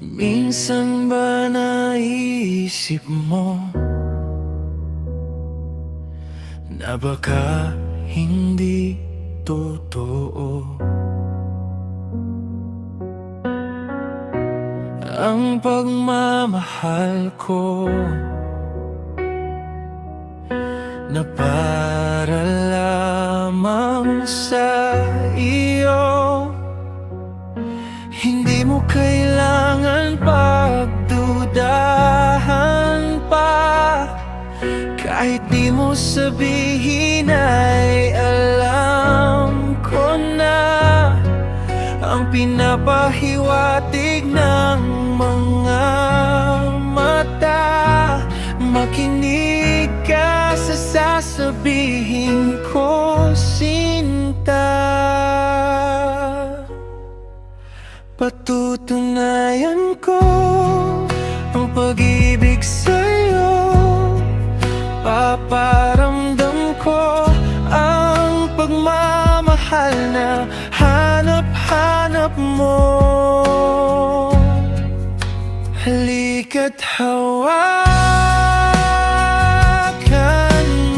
Minsan ba naisip mo na baka hindi totoo ang pagmamahal ko, na para lamang sa iyo? Hindi mo kailangan pagdudahan pa. Kahit di mo sabihin ay alam ko na ang pinapahiwatig ng mga mata. Makinig ka sa sasabihin ko, sinta. Patutunayan ko ang pag-ibig sa'yo. Paparamdam ko ang pagmamahal na hanap-hanap mo. Halika't hawakan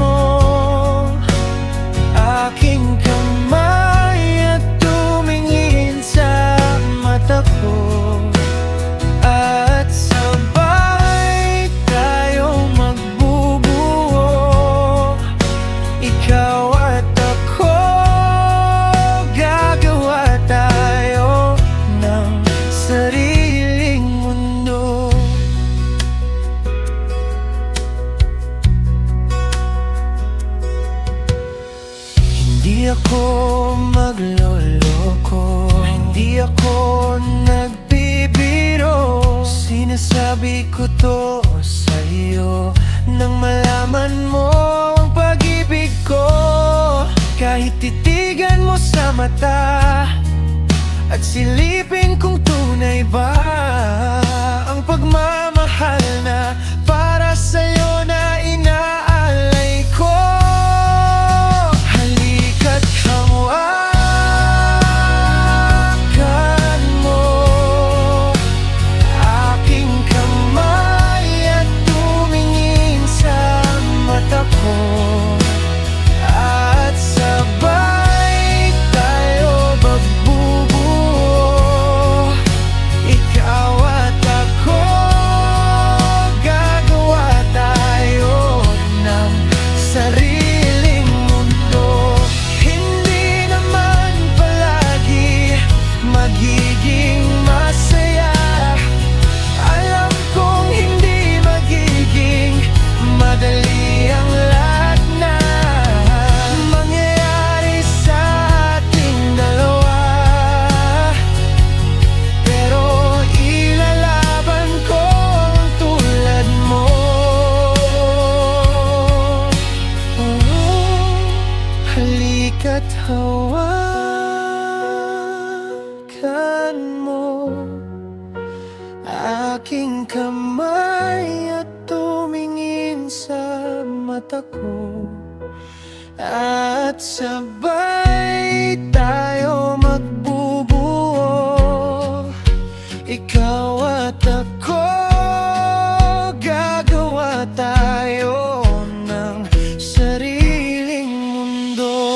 mo aking kamay at tumingin sa mata ko, at sabay tayo magbubuo. Ikaw at ako, gagawa tayo ng sariling mundo. Hindi ako magloloko, hindi ako nagbibiro. Sinasabi ko to sa'yo nang malaman mo ang pag-ibig ko. Kahit titigan mo sa mata at silipin kung tunay ba ang pagmamahal na para sa'yo na inaalay ko. Halika't hawakan mo aking kamay at tumingin sa mata ko, at sabay tayo magbubuo. Ikaw at ako, gagawa tayo ng sariling mundo. Hindi naman palagi magiging masaya. Alam kong hindi magiging madali ang lahat na mangyayari sa ating dalawa, pero ilalaban ko ang tulad mo. Halika't hawakan mo aking kamay at tumingin sa mata ko, at sabay tayo magbubuo. Ikaw at ako, gagawa tayo ng sariling mundo.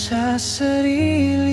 sa sarili